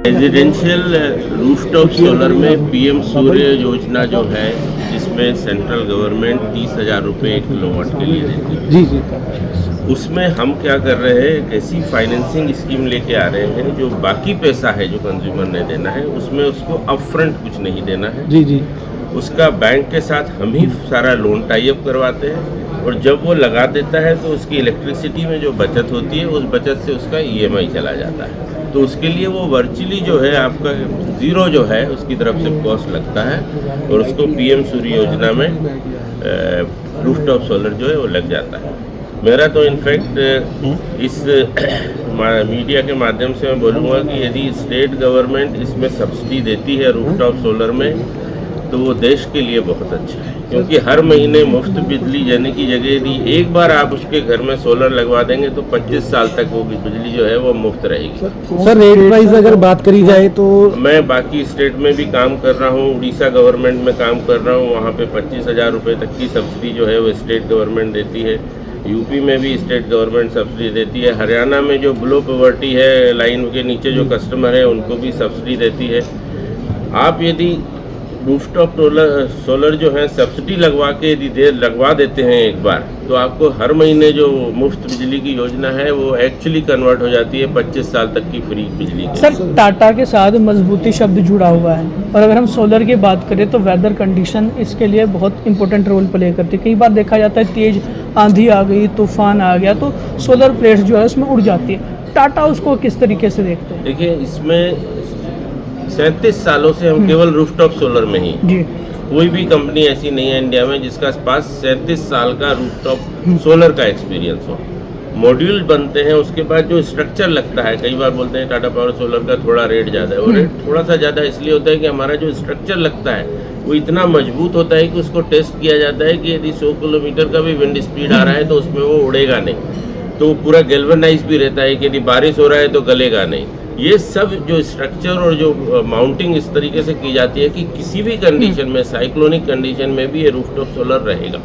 Residential rooftop solar में PM सूर्य योजना जो है, जिसमें सेंट्रल गवर्नमेंट 30,000 रुपये 1 किलोवाट के लिए देती है। जी जी। उसमें हम क्या कर रहे हैं, एक ऐसी फाइनेंसिंग स्कीम लेके आ रहे हैं जो बाकी पैसा है जो कंज्यूमर ने देना है, उसमें उसको अपफ्रंट कुछ नहीं देना है। जी जी। उसका बैंक के साथ हम ही सारा लोन टाई अप करवाते हैं, और जब वो लगा देता है तो उसकी इलेक्ट्रिसिटी में जो बचत होती है, उस बचत से उसका ईएमआई चला जाता है। तो उसके लिए वो वर्चुअली जो है आपका ज़ीरो जो है उसकी तरफ से कॉस्ट लगता है, और उसको पीएम सूर्य योजना में रूफटॉप सोलर जो है वो लग जाता है। मेरा तो इनफैक्ट इस मीडिया के माध्यम से मैं बोलूँगा कि यदि स्टेट गवर्नमेंट इसमें सब्सिडी देती है रूफटॉप सोलर में, तो वो देश के लिए बहुत अच्छा है, क्योंकि हर महीने मुफ्त बिजली देने की जगह यदि एक बार आप उसके घर में सोलर लगवा देंगे तो 25 साल तक वो बिजली जो है वो मुफ्त रहेगी। सर रेट वाइज अगर बात करी जाए तो मैं बाकी स्टेट में भी काम कर रहा हूँ, उड़ीसा गवर्नमेंट में काम कर रहा हूँ, वहाँ पे 25,000 रुपये तक की सब्सिडी जो है वो स्टेट गवर्नमेंट देती है। यूपी में भी स्टेट गवर्नमेंट सब्सिडी देती है। हरियाणा में जो बिलो पॉवर्टी है, लाइन के नीचे जो कस्टमर है, उनको भी सब्सिडी देती है। आप यदि रूफटॉप सोलर जो है सब्सिडी लगवा के यदि लगवा देते हैं एक बार, तो आपको हर महीने जो मुफ्त बिजली की योजना है वो एक्चुअली कन्वर्ट हो जाती है 25 साल तक की फ्री बिजली की। सर टाटा के साथ मजबूती शब्द जुड़ा हुआ है, और अगर हम सोलर की बात करें तो वेदर कंडीशन इसके लिए बहुत इंपॉर्टेंट रोल प्ले करती है। कई बार देखा जाता है तेज़ आंधी आ गई, तूफान आ गया, तो सोलर प्लेट्स जो है उसमें उड़ जाती है। टाटा उसको किस तरीके से देखते हैं? देखिए, इसमें 37 सालों से हम केवल रूफटॉप सोलर में ही, जी, कोई भी कंपनी ऐसी नहीं है इंडिया में जिसका पास 37 साल का रूफटॉप सोलर का एक्सपीरियंस हो। मॉड्यूल बनते हैं, उसके बाद जो स्ट्रक्चर लगता है, कई बार बोलते हैं टाटा पावर सोलर का थोड़ा रेट ज़्यादा है, वो रेट थोड़ा सा ज़्यादा इसलिए होता है कि हमारा जो स्ट्रक्चर लगता है वो इतना मजबूत होता है कि उसको टेस्ट किया जाता है कि यदि 100 किलोमीटर का भी विंड स्पीड आ रहा है तो उसमें वो उड़ेगा नहीं, तो पूरा गैल्वेनाइज भी रहता है कि यदि बारिश हो रहा है तो गलेगा नहीं। ये सब जो स्ट्रक्चर और जो माउंटिंग इस तरीके से की जाती है कि किसी भी कंडीशन में, साइक्लोनिक कंडीशन में भी ये रूफटॉप सोलर रहेगा,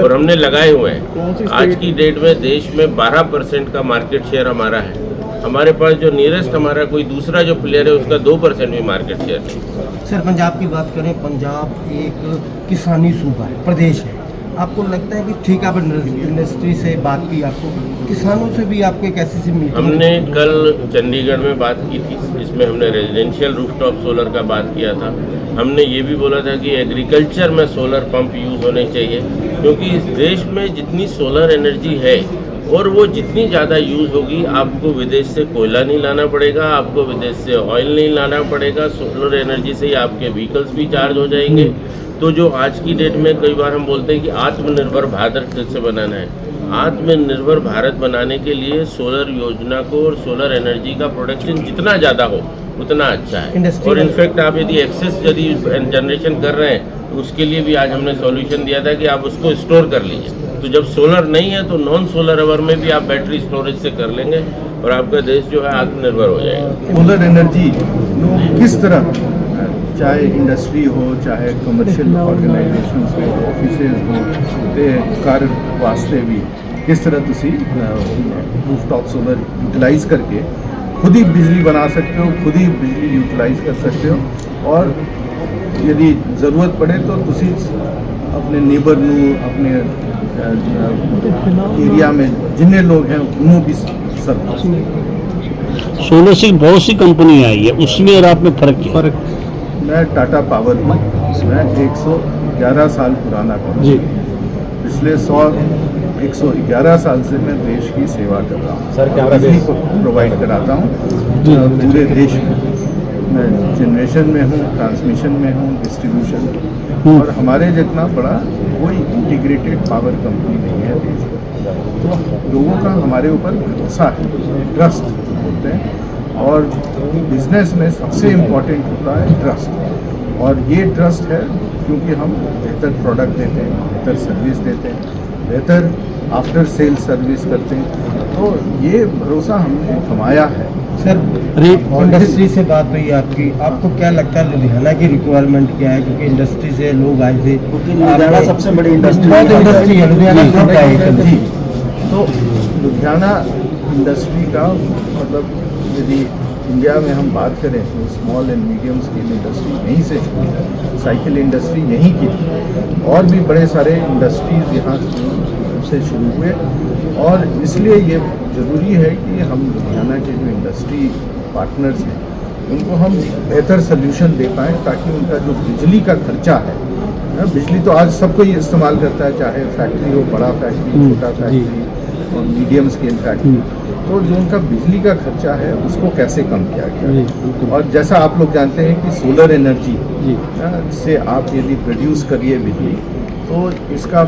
और हमने लगाए हुए हैं। आज की डेट में देश में 12% का मार्केट शेयर हमारा है। हमारे पास जो नियरेस्ट हमारा कोई दूसरा जो प्लेयर है उसका 2% भी मार्केट शेयर है। सर पंजाब की बात करें, पंजाब एक किसानी सूबा है, प्रदेश है। आपको लगता है कि ठीक है, आप इंडस्ट्री से बात की, आपको किसानों से भी आपको एक ऐसी मीटिंग? हमने कल चंडीगढ़ में बात की थी, इसमें हमने रेजिडेंशियल रूफटॉप सोलर का बात किया था। हमने ये भी बोला था कि एग्रीकल्चर में सोलर पंप यूज़ होने चाहिए, क्योंकि इस देश में जितनी सोलर एनर्जी है और वो जितनी ज़्यादा यूज़ होगी, आपको विदेश से कोयला नहीं लाना पड़ेगा, आपको विदेश से ऑयल नहीं लाना पड़ेगा। सोलर एनर्जी से ही आपके व्हीकल्स भी चार्ज हो जाएंगे। तो जो आज की डेट में कई बार हम बोलते हैं कि आत्मनिर्भर भारत कैसे बनाना है, आत्मनिर्भर भारत बनाने के लिए सोलर योजना को और सोलर एनर्जी का प्रोडक्शन जितना ज़्यादा हो उतना अच्छा है। और इनफैक्ट आप यदि एक्सेस यदि जनरेशन कर रहे हैं तो उसके लिए भी आज हमने सॉल्यूशन दिया था कि आप उसको स्टोर कर लीजिए। तो जब सोलर नहीं है तो नॉन सोलर अवर में भी आप बैटरी स्टोरेज से कर लेंगे, और आपका देश जो है आत्मनिर्भर हो जाएगा। सोलर एनर्जी किस तरह, चाहे इंडस्ट्री हो, चाहे कमर्शियल ऑर्गेनाइजेशन हो, ऑफिसेज हो, ते घर वास्ते भी किस तरह तुसी रूफटॉप सोलर यूटिलाइज करके खुद ही बिजली बना सकते हो, खुद ही बिजली यूटिलाइज कर सकते हो, और यदि ज़रूरत पड़े तो तुसी अपने नेबर नू, अपने एरिया में जितने लोग हैं उन्होंने भी सर्व। सोलर से बहुत सी कंपनी आई है, उसमें और आप में फ़र्क मैं टाटा पावर में 111 साल पुराना जी, पिछले 111 साल से मैं देश की सेवा कर रहा हूँ। सर बिजली को प्रोवाइड कराता हूँ पूरे देश में। मैं जनरेशन में हूँ, ट्रांसमिशन में हूँ, डिस्ट्रीब्यूशन में, और हमारे जितना बड़ा कोई इंटीग्रेटेड पावर कंपनी नहीं है देश में। तो लोगों का हमारे ऊपर भरोसा है, ट्रस्ट बोलते हैं, और बिजनेस में सबसे इम्पोर्टेंट होता है ट्रस्ट, और ये ट्रस्ट है क्योंकि हम बेहतर प्रोडक्ट देते हैं, बेहतर सर्विस देते हैं, बेहतर आफ्टर सेल सर्विस करते हैं, तो ये भरोसा हमने कमाया है। सर इंडस्ट्री से बात हुई आपकी, आपको क्या लगता है लुधियाना की रिक्वायरमेंट क्या है? क्योंकि इंडस्ट्री से लोग आए थे, लुधियाना सबसे बड़ी इंडस्ट्री है, लुधियाना जी। तो लुधियाना इंडस्ट्री का मतलब यदि इंडिया में हम बात करें तो small and medium scale industry यहीं से शुरू हुई, साइकिल इंडस्ट्री यहीं की थी और भी बड़े सारे इंडस्ट्रीज़ यहाँ से शुरू हुए। और इसलिए ये ज़रूरी है कि हम लुधियाना के जो इंडस्ट्री पार्टनर्स हैं उनको हम बेहतर सोल्यूशन दे पाएँ, ताकि उनका जो बिजली का खर्चा है, बिजली तो आज सब कोई इस्तेमाल करता है, चाहे फैक्ट्री हो, बड़ा फैक्ट्री, छोटा फैक्ट्री और मीडियम स्केल फैक्ट्री, तो जो उनका बिजली का खर्चा है उसको कैसे कम किया गया। और जैसा आप लोग जानते हैं कि सोलर एनर्जी से आप यदि प्रोड्यूस करिए बिजली तो इसका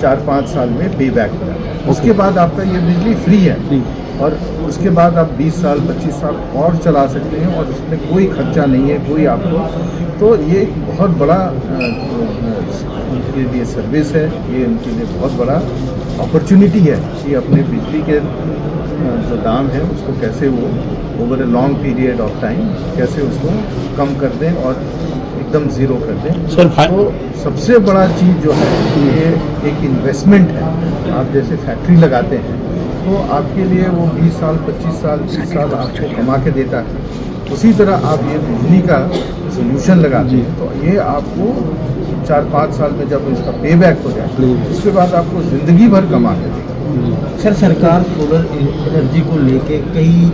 4-5 साल में पे बैक हो जाता है, उसके बाद आपका ये बिजली फ्री है और उसके बाद आप 20 साल 25 साल और चला सकते हैं और उसमें कोई खर्चा नहीं है, कोई आपको। तो ये एक बहुत बड़ा उनके लिए सर्विस है, ये उनके लिए बहुत बड़ा अपॉर्चुनिटी है कि अपने बिजली के जो दाम है उसको कैसे वो over a long period of time कैसे उसको कम कर दें और एकदम ज़ीरो कर दें। सर, तो सबसे बड़ा चीज़ जो है ये एक इन्वेस्टमेंट है। आप जैसे फैक्ट्री लगाते हैं तो आपके लिए वो 20 साल 25 साल 30 साल आपको कमा के देता है, उसी तरह आप ये बिजली का सोल्यूशन लगाते हैं तो ये आपको 4-5 साल में जब इसका पे बैक हो जाए उसके बाद आपको ज़िंदगी भर कमा के देगा। सर, सरकार सोलर एनर्जी को लेके कई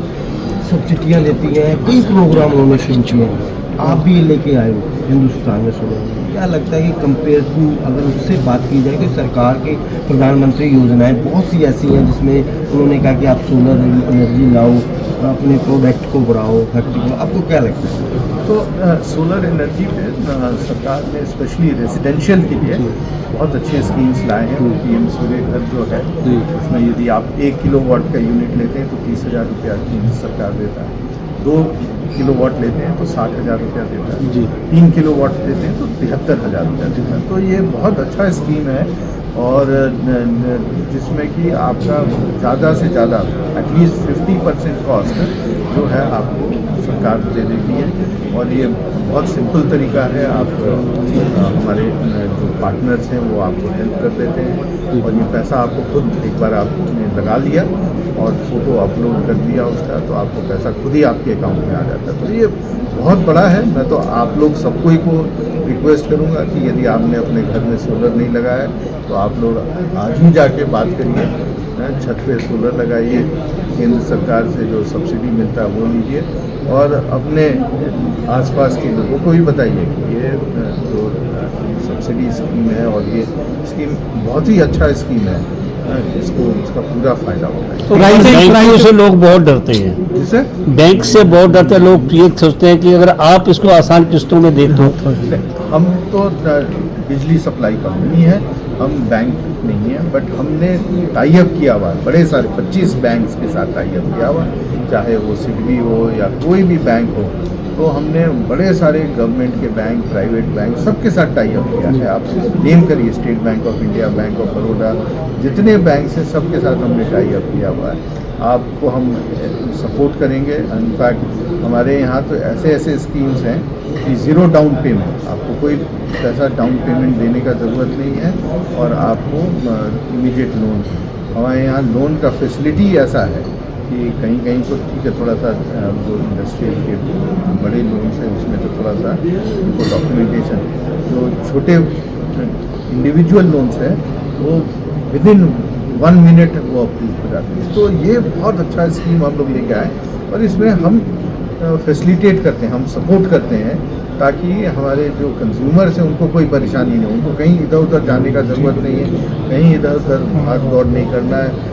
सब्सिडियाँ देती हैं, कई प्रोग्राम उन्होंने शुरू किए हैं, आप भी लेके आए हो हिंदुस्तान में सोलर। क्या लगता है कि कंपेयर टू अगर उससे बात की जाए कि सरकार की प्रधानमंत्री योजनाएं बहुत सी ऐसी हैं जिसमें उन्होंने कहा कि आप सोलर एनर्जी लाओ, अपने प्रोडक्ट को बढ़ाओ, फैक्ट्री को, आपको क्या लगता है? तो सोलर एनर्जी पे सरकार ने स्पेशली रेजिडेंशियल के लिए बहुत अच्छे स्कीम्स लाए हैं। पीएम सूर्य घर जो है उसमें यदि आप 1 किलोवाट का यूनिट लेते हैं तो 30,000 रुपया केंद्र सरकार देता है, 2 किलोवाट लेते हैं तो 60,000 रुपया देता है, 3 किलोवाट लेते हैं तो 73,000 रुपया देता है। तो ये बहुत अच्छा स्कीम है और जिसमें कि आपका ज़्यादा से ज़्यादा एटलीस्ट 50% कॉस्ट जो है आपको सरकार दे देती है और ये बहुत सिंपल तरीका है। आप हमारे जो पार्टनर्स हैं वो आपको हेल्प कर देते हैं और ये पैसा आपको खुद एक बार आपने लगा लिया और फोटो अपलोड कर दिया उसका तो आपको पैसा खुद ही आपके अकाउंट में आ जाता है। तो ये बहुत बड़ा है। मैं तो आप लोग सबको ही को रिक्वेस्ट करूँगा कि यदि आपने अपने घर में सोलर नहीं लगाया तो आप लोग आज ही जाके बात करिए, छत पे सोलर लगाइए, केंद्र सरकार से जो सब्सिडी मिलता है वो लीजिए और अपने आसपास के लोगों को भी बताइए कि ये जो सब्सिडी स्कीम है और ये स्कीम बहुत ही अच्छा स्कीम है, इसको इसका पूरा फायदा होगा। तो बैंकों से लोग बहुत डरते हैं, जिससे बैंक से बहुत डरते हैं लोग, ये सोचते हैं कि अगर आप इसको आसान किस्तों में दे दो। हम तो बिजली सप्लाई कंपनी है, हम बैंक नहीं है, बट हमने टाई अप किया हुआ है बड़े सारे 25 बैंक्स के साथ टाई अप किया हुआ, चाहे वो सिडबी हो या कोई भी बैंक हो। तो हमने बड़े सारे गवर्नमेंट के बैंक, प्राइवेट बैंक सबके साथ टाई अप किया है। आप नेम करिए, state bank of India, bank of Baroda, जितने बैंक हैं सबके साथ हमने टाई अप किया हुआ है। आपको हम सपोर्ट करेंगे। इनफैक्ट हमारे यहाँ तो ऐसे ऐसे स्कीम्स हैं कि ज़ीरो डाउन पेमेंट, आपको कोई पैसा डाउन पेमेंट देने का ज़रूरत नहीं है और आपको इमीडिएट लोन। हमारे यहाँ लोन का फैसिलिटी ऐसा है कि कहीं कहीं तो ठीक है, थोड़ा सा जो इंडस्ट्रियल के बड़े लोन्स हैं उसमें तो थोड़ा सा उनको डॉक्यूमेंटेशन, जो छोटे इंडिविजुअल लोन्स हैं वो विदिन 1 मिनट वो अप्रूव हो जाती है। तो ये बहुत अच्छा स्कीम हम लोग लेके आए और इसमें हम फैसिलिटेट करते हैं, हम सपोर्ट करते हैं ताकि हमारे जो कंज्यूमर्स हैं उनको कोई परेशानी नहीं हो, उनको कहीं इधर उधर जाने का ज़रूरत नहीं है, कहीं इधर उधर भाग दौड़ नहीं करना है।